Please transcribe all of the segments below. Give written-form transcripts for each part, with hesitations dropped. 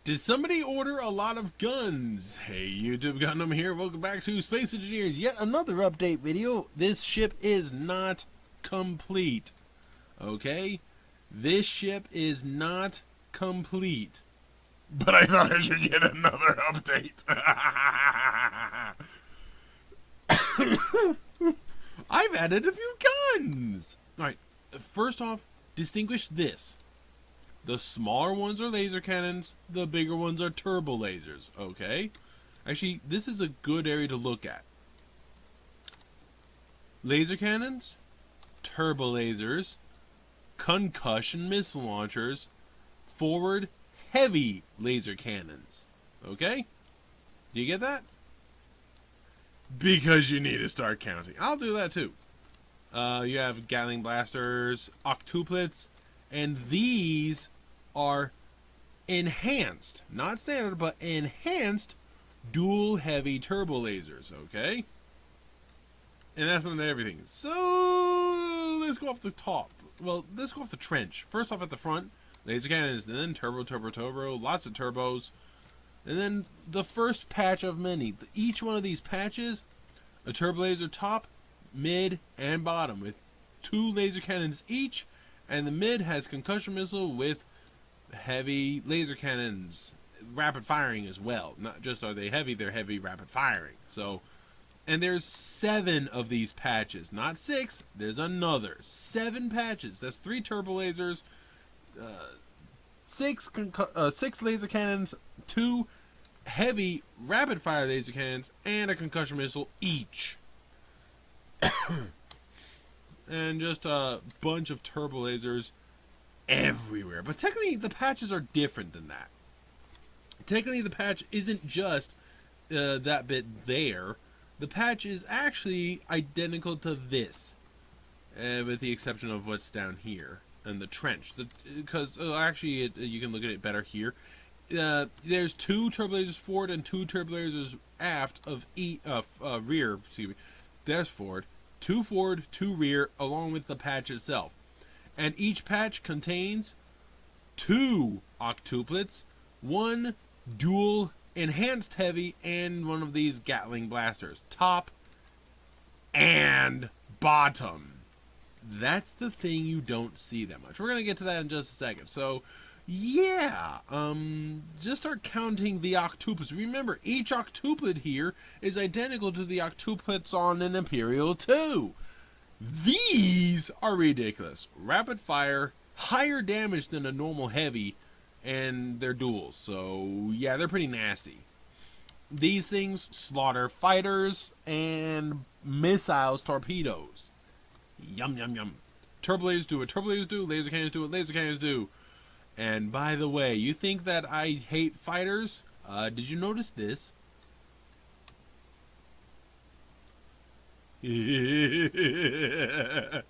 Did somebody order a lot of guns? Hey YouTube, Gundam here. Welcome back to Space Engineers. Yet another update video. This ship is not complete. Okay? This ship is not complete. But I thought I should get another update. I've added a few guns. Alright, first off, distinguish this. The smaller ones are laser cannons, the bigger ones are turbo lasers, okay? Actually, this is a good area to look at. Laser cannons, turbo lasers, concussion missile launchers, forward heavy laser cannons, okay? Do you get that? Because you need to start counting. I'll do that too. You have Gatling blasters, octuplets, and these are enhanced, not standard, but enhanced dual heavy turbo lasers, okay? And that's not everything. So let's go off the top. Well, let's go off the trench. First off at the front, laser cannons, then turbo, lots of turbos. And then the first patch of many. Each one of these patches, a turbo laser top, mid, and bottom with 2 laser cannons each, and the mid has concussion missile with heavy laser cannons, rapid firing as well. Not just are they heavy, they're heavy rapid firing. So, and there's 7 of these patches, not 6. There's another 7 patches. That's 3 turbo lasers, 6 laser cannons, 2 heavy rapid fire laser cannons, and a concussion missile each. And just a bunch of turbo lasers everywhere. But technically the patches are different than that. Technically the patch isn't just that bit there. The patch is actually identical to this, with the exception of what's down here and the trench. Because actually you can look at it better here. There's 2 turbo lasers forward and 2 turbo lasers aft of rear. Excuse me. There's forward, 2 rear, along with the patch itself. And each patch contains 2 octuplets, 1 dual enhanced heavy, and 1 of these Gatling blasters, top and bottom. That's the thing you don't see that much. We're going to get to that in just a second. So, yeah, just start counting the octuplets. Remember, each octuplet here is identical to the octuplets on an Imperial 2. These are ridiculous. Rapid fire, higher damage than a normal heavy, and they're duals. So, yeah, they're pretty nasty. These things slaughter fighters and missiles, torpedoes. Yum, yum, yum. Turbo lasers do what turbo lasers do. Laser cannons do what laser cannons do. And by the way, you think that I hate fighters? Did you notice this? Yeah,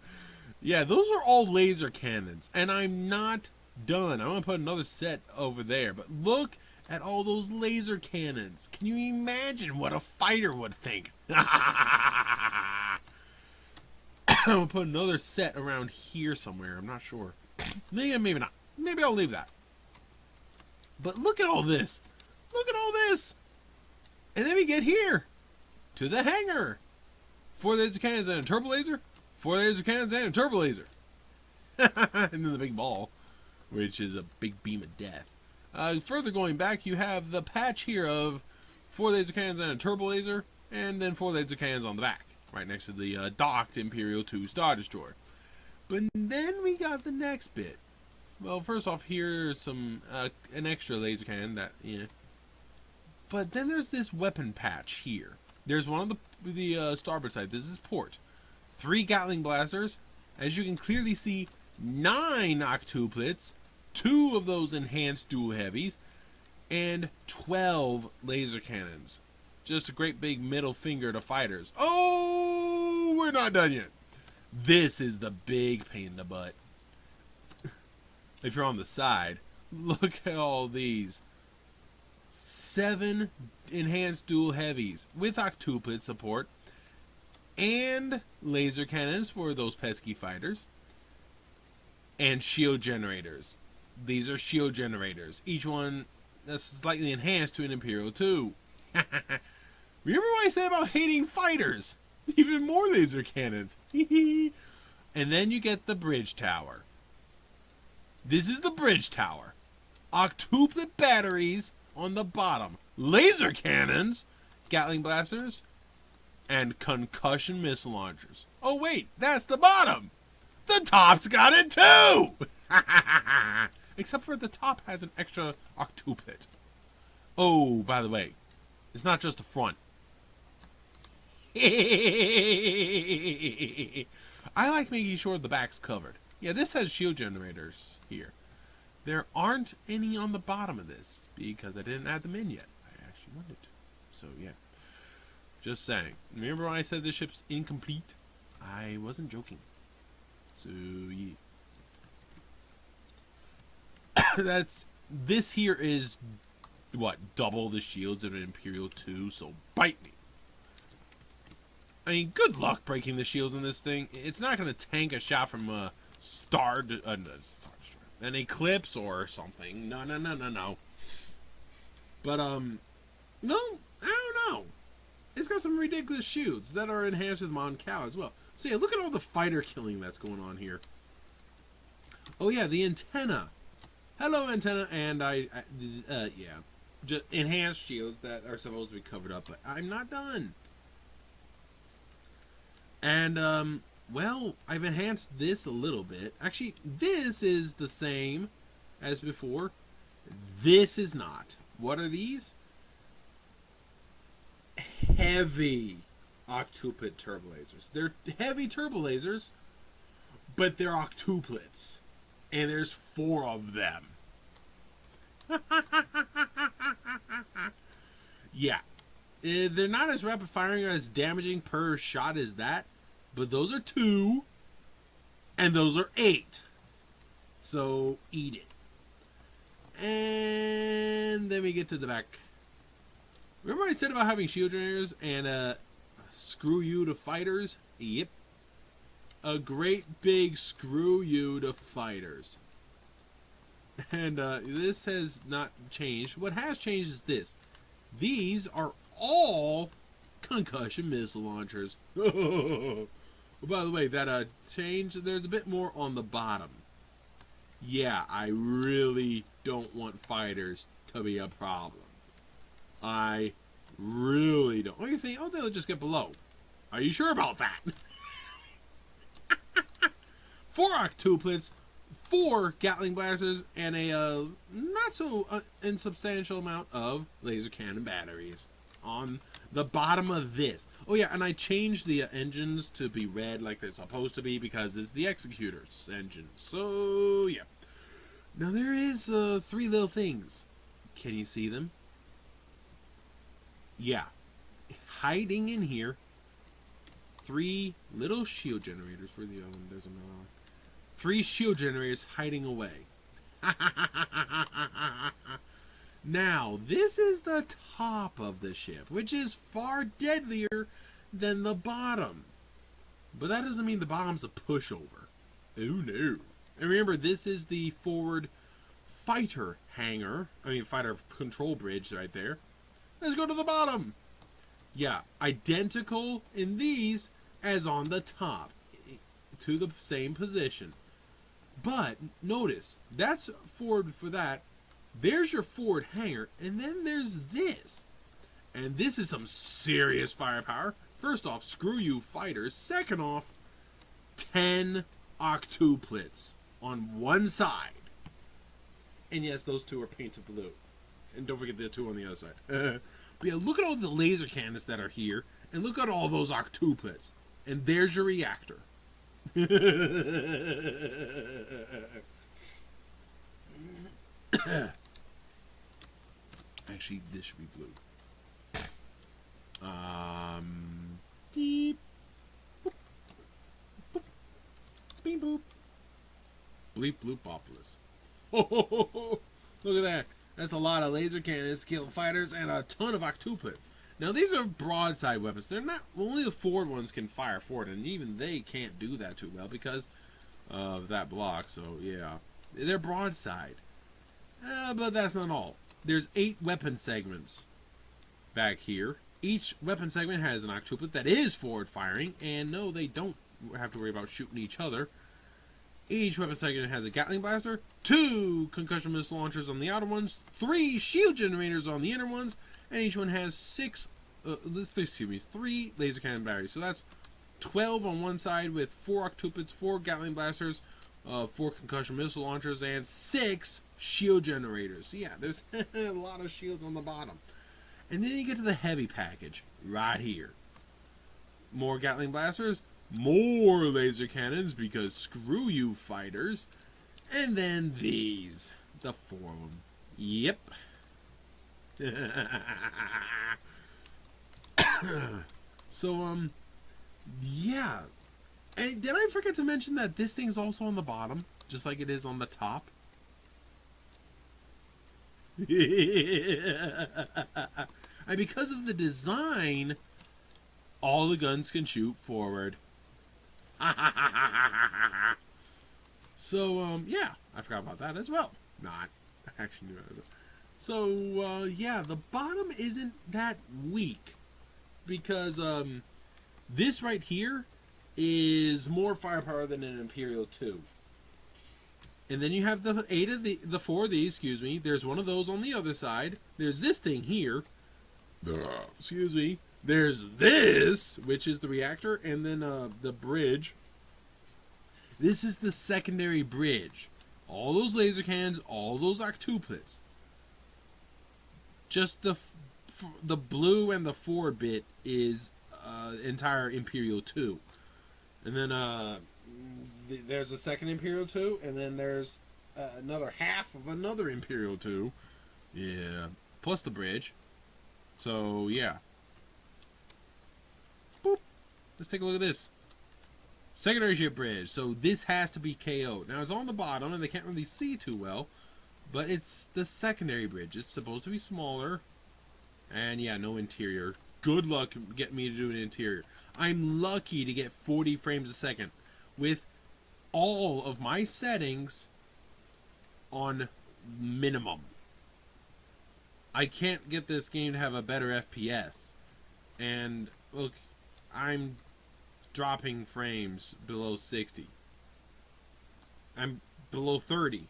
those are all laser cannons. And I'm not done. I'm going to put another set over there. But look at all those laser cannons. Can you imagine what a fighter would think? I'm going to put another set around here somewhere. I'm not sure. Maybe not. Maybe I'll leave that. But look at all this. Look at all this. And then we get here. To the hangar. 4 laser cannons and a turbo laser. 4 laser cannons and a turbo laser. And then the big ball, which is a big beam of death. Further going back, you have the patch here of 4 laser cannons and a turbo laser. And then 4 laser cannons on the back. Right next to the docked Imperial 2 Star Destroyer. But then we got the next bit. Well, first off, here's some an extra laser cannon that, yeah. But then there's this weapon patch here. There's one on the starboard side. This is port. 3 Gatling blasters. As you can clearly see, 9 octuplets, 2 of those enhanced dual heavies, and 12 laser cannons. Just a great big middle finger to fighters. Oh, we're not done yet. This is the big pain in the butt. If you're on the side, look at all these. 7 enhanced dual heavies with octuplet support and laser cannons for those pesky fighters and shield generators. These are shield generators. Each one slightly enhanced to an Imperial 2. Remember what I said about hating fighters? Even more laser cannons. And then you get the bridge tower. This is the bridge tower. Octuplet batteries on the bottom. Laser cannons, Gatling blasters, and concussion missile launchers. Oh wait, that's the bottom. The top's got it too! Except for the top has an extra octuplet. Oh, by the way, it's not just the front. I like making sure the back's covered. Yeah, this has shield generators here. There aren't any on the bottom of this because I didn't add them in yet. I actually wanted to. So, yeah. Just saying. Remember when I said this ship's incomplete? I wasn't joking. So, yeah. This here is, what, double the shields of an Imperial 2, so bite me. I mean, good luck breaking the shields in this thing. It's not going to tank a shot from a an Eclipse or something. No. But, no, I don't know. It's got some ridiculous shields that are enhanced with Mon Cal as well. So yeah, look at all the fighter killing that's going on here. Oh yeah, the antenna. Hello, antenna, and yeah. Just enhanced shields that are supposed to be covered up, but I'm not done. And, well, I've enhanced this a little bit. Actually, this is the same as before. This is not. What are these? Heavy octuplet turbo lasers. They're heavy turbo lasers, but they're octuplets. And there's 4 of them. Yeah. They're not as rapid firing or as damaging per shot as that, but those are 2, and those are 8. So, eat it. And then we get to the back. Remember what I said about having shield generators and screw you to fighters? Yep. A great big screw you to fighters. And this has not changed. What has changed is this. These are all concussion missile launchers. Oh, by the way, that change, there's a bit more on the bottom. Yeah, I really don't want fighters to be a problem. I really don't. Oh, you think, oh, they'll just get below. Are you sure about that? 4 octuplets, 4 Gatling blasters, and a not so insubstantial amount of laser cannon batteries on the bottom of this. Oh yeah, and I changed the engines to be red like they're supposed to be because it's the Executor's engine. So yeah. Now there is 3 little things. Can you see them? Yeah. Hiding in here, 3 little shield generators. Where the other one? There's another one. 3 shield generators hiding away. Now, this is the top of the ship, which is far deadlier than the bottom. But that doesn't mean the bottom's a pushover. Oh no. And remember, this is the forward fighter hangar. Fighter control bridge right there. Let's go to the bottom. Yeah, identical in these as on the top. To the same position. But, notice, that's forward for that. There's your forward hangar, and then there's this. And this is some serious firepower. First off, screw you fighters. Second off, 10 octuplets on one side. And yes, those 2 are painted blue. And don't forget the 2 on the other side. But yeah, look at all the laser cannons that are here. And look at all those octuplets. And there's your reactor. Actually, this should be blue. Deep. Boop. Boop. Beep boop. Bleep bloopopulous. Oh, look at that. That's a lot of laser cannons to kill fighters and a ton of octuplets. Now these are broadside weapons. They're not, only the forward ones can fire forward, and even they can't do that too well because of that block. So yeah, they're broadside. But that's not all. there's 8 weapon segments back here. Each weapon segment has an octuplet that is forward firing, and no, they don't have to worry about shooting each other. Each weapon segment has a Gatling blaster, 2 concussion missile launchers on the outer ones, 3 shield generators on the inner ones, and each one has 3 laser cannon batteries. So that's 12 on one side with 4 octuplets, 4 Gatling blasters, 4 concussion missile launchers, and 6 shield generators. So yeah, there's a lot of shields on the bottom. And then you get to the heavy package right here. More Gatling blasters, more laser cannons, because screw you fighters. And then these, the 4 of them. Yep. So, yeah. And did I forget to mention that this thing's also on the bottom, just like it is on the top? And because of the design, all the guns can shoot forward. So, yeah, I forgot about that as well. Not. I actually knew that. So, yeah, the bottom isn't that weak. Because, this right here is more firepower than an Imperial 2. And then you have the 4 of these, excuse me. There's one of those on the other side. There's this thing here. Excuse me. There's this, which is the reactor, and then the bridge. This is the secondary bridge. All those laser cannons, all those octuplets. Just the blue and the forward bit is entire Imperial 2. And then there's a second Imperial 2, and then there's another half of another Imperial 2. Yeah. Plus the bridge. So, yeah. Boop. Let's take a look at this. Secondary ship bridge. So this has to be KO'd. Now it's on the bottom, and they can't really see too well. But it's the secondary bridge. It's supposed to be smaller. And yeah, no interior. Good luck getting me to do an interior. I'm lucky to get 40 frames a second with all of my settings on minimum. I can't get this game to have a better FPS. And look, I'm dropping frames below 60. I'm below 30.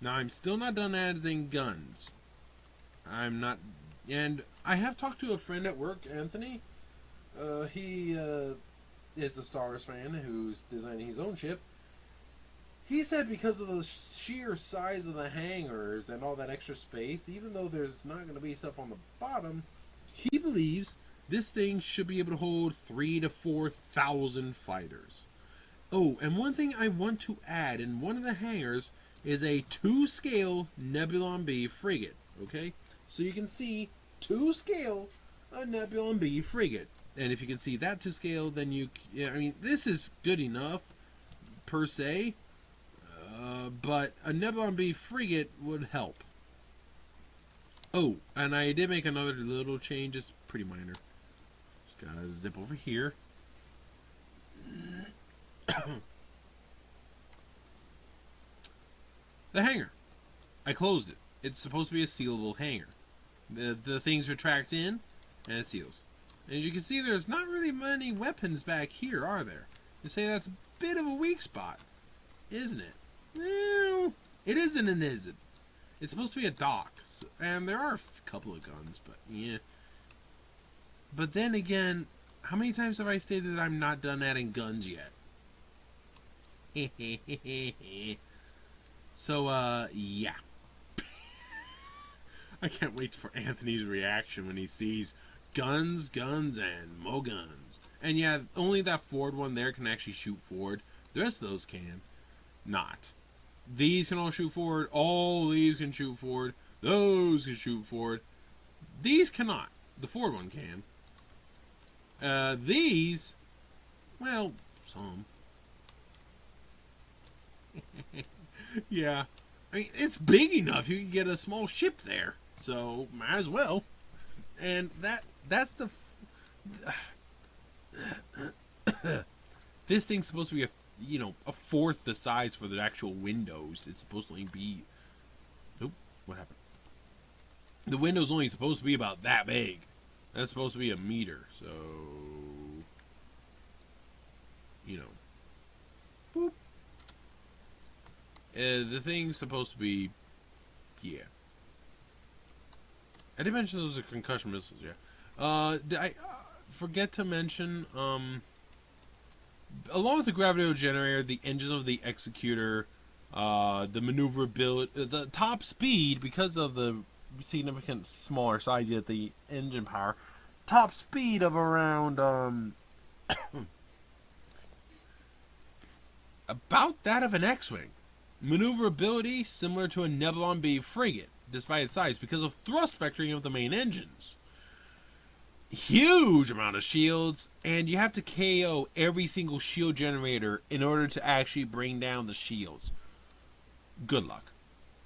Now, I'm still not done adding guns. I'm not... And I have talked to a friend at work, Anthony. He is a Star Wars fan who's designing his own ship. He said because of the sheer size of the hangars and all that extra space, even though there's not going to be stuff on the bottom, he believes this thing should be able to hold 3,000 to 4,000 fighters. Oh, and one thing I want to add, in one of the hangars is a 2-scale Nebulon B frigate, okay? So you can see 2-scale a Nebulon B frigate. And if you can see that 2-scale, then you... Yeah, I mean, this is good enough, per se. But a Nebulon B frigate would help. Oh, and I did make another little change. It's pretty minor. Just gotta zip over here. The hangar. I closed it. It's supposed to be a sealable hangar. The things retract in, and it seals. And as you can see, there's not really many weapons back here, are there? You say that's a bit of a weak spot, isn't it? Well, it isn't and isn't. It's supposed to be a dock, so, and there are a couple of guns, but yeah. But then again, how many times have I stated that I'm not done adding guns yet? So, yeah. I can't wait for Anthony's reaction when he sees guns, and more guns. And yeah, only that forward one there can actually shoot forward. The rest of those can not. These can all shoot forward. All these can shoot forward. Those can shoot forward. These cannot. The forward one can. These, well, some. Yeah. I mean, it's big enough. You can get a small ship there. So, might as well. And that's the... This thing's supposed to be a you know, a fourth the size for the actual windows. It's supposed to only be. Oop, what happened? The window's only supposed to be about that big. That's supposed to be a meter, so you know. Boop. The thing's supposed to be, yeah. I did mention those are concussion missiles, yeah. Did I forget to mention, along with the gravitational generator, the engine of the executor, the maneuverability, the top speed, because of the significant smaller size yet the engine power, top speed of around about that of an X-wing. Maneuverability similar to a Nebulon B frigate, despite its size, because of thrust vectoring of the main engines. Huge amount of shields, and you have to KO every single shield generator in order to actually bring down the shields. Good luck.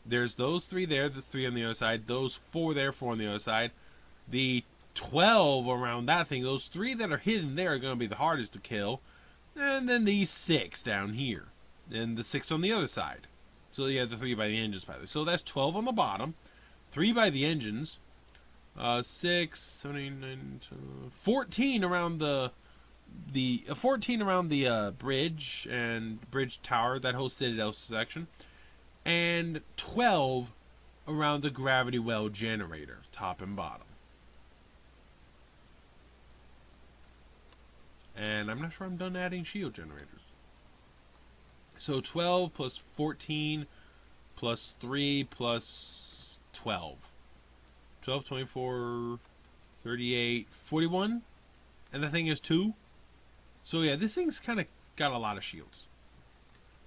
There's those 3 there, the 3 on the other side, those 4 there, 4 on the other side. The 12 around that thing, those 3 that are hidden there are going to be the hardest to kill. And then these 6 down here. And the 6 on the other side. So you have the 3 by the engines, by the way. So that's 12 on the bottom, 3 by the engines, 6, 7, 8, 9, 14 around the 14 around the bridge and bridge tower, that whole citadel section, and 12 around the gravity well generator, top and bottom. And I'm not sure I'm done adding shield generators. So 12 plus 14 plus 3 plus 12. 12, 24, 38, 41. And the thing is 2. So yeah, this thing's kind of got a lot of shields.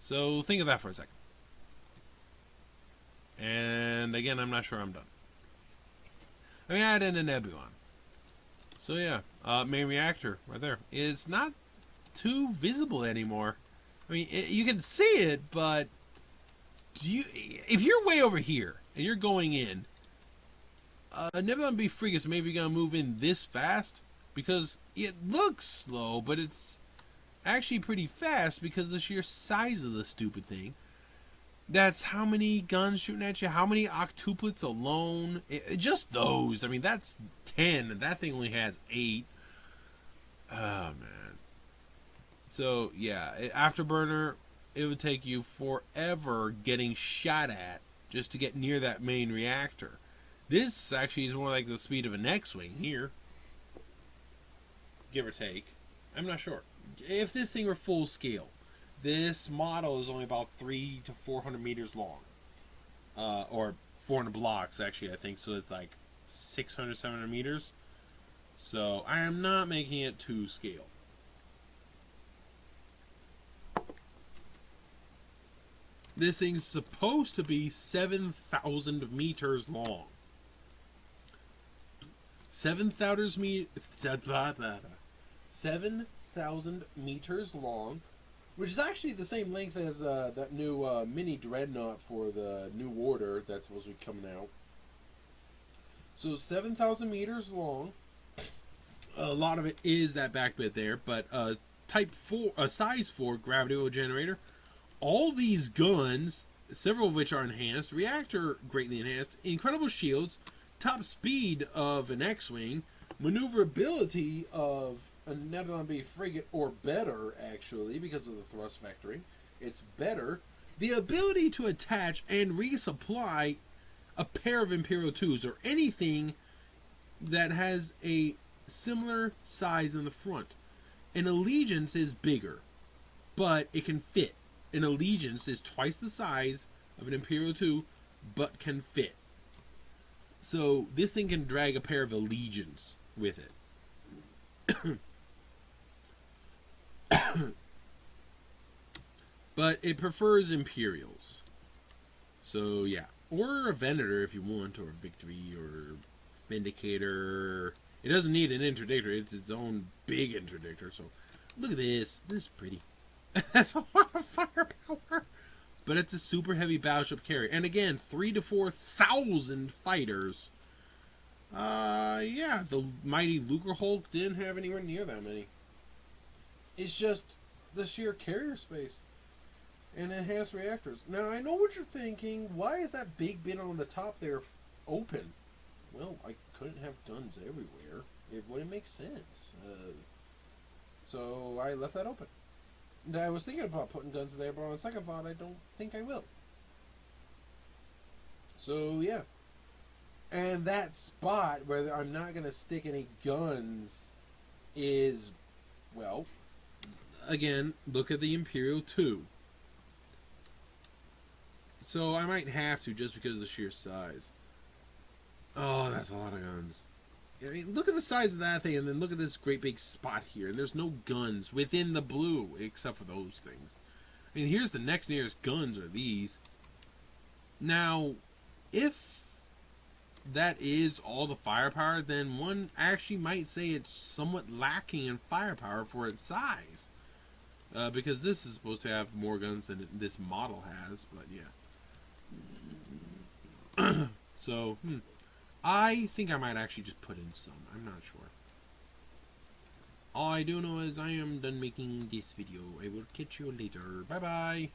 So think of that for a second. And again, I'm not sure I'm done. I mean, I add in a Nebulon. So yeah, main reactor right there. It's not too visible anymore. I mean, you can see it, but if you're way over here and you're going in, Nebulon B frigates maybe gonna move in this fast because it looks slow, but it's actually pretty fast because of the sheer size of the stupid thing. That's how many guns shooting at you, how many octuplets alone. Just those. I mean, that's 10, and that thing only has 8. Oh, man. So, yeah, Afterburner, it would take you forever getting shot at just to get near that main reactor. This actually is more like the speed of an X-wing here. Give or take. I'm not sure. If this thing were full scale, this model is only about 300 to 400 meters long. Or 400 blocks, actually, I think. So it's like 600, 700 meters. So I am not making it to scale. This thing's supposed to be 7,000 meters long. 7,000 meters long, which is actually the same length as that new mini dreadnought for the New Order that's supposed to be coming out. So 7,000 meters long. A lot of it is that back bit there, but Type 4, size 4 gravity well generator. All these guns, several of which are enhanced, reactor greatly enhanced, incredible shields, top speed of an X-wing, maneuverability of a Nebulon B frigate, or better, actually, because of the thrust vectoring. It's better. The ability to attach and resupply a pair of Imperial 2s, or anything that has a similar size in the front. An Allegiance is bigger, but it can fit. An Allegiance is twice the size of an Imperial 2, but can fit. So this thing can drag a pair of Allegiance with it. But it prefers Imperials. So yeah. Or a Venator if you want, or a Victory, or Vindicator. It doesn't need an interdictor, it's its own big interdictor. So look at this. This is pretty. That's a lot of firepower. But it's a super heavy battleship carrier. And again, 3,000 to 4,000 fighters. Yeah, the mighty Lucrehulk didn't have anywhere near that many. It's just the sheer carrier space and enhanced reactors. Now I know what you're thinking. Why is that big bit on the top there open? Well, I couldn't have guns everywhere. It wouldn't make sense. So I left that open. I was thinking about putting guns there, but on second thought, I don't think I will. So yeah. And that spot where I'm not going to stick any guns is, well, again, look at the Imperial 2. So I might have to just because of the sheer size. Oh, that's a lot of guns. I mean, look at the size of that thing, and then look at this great big spot here. And there's no guns within the blue, except for those things. I mean, here's the next nearest guns are these. Now, if that is all the firepower, then one actually might say it's somewhat lacking in firepower for its size. Because this is supposed to have more guns than this model has, but yeah. So, I think I might actually just put in some. I'm not sure. All I do know is I am done making this video. I will catch you later. Bye bye.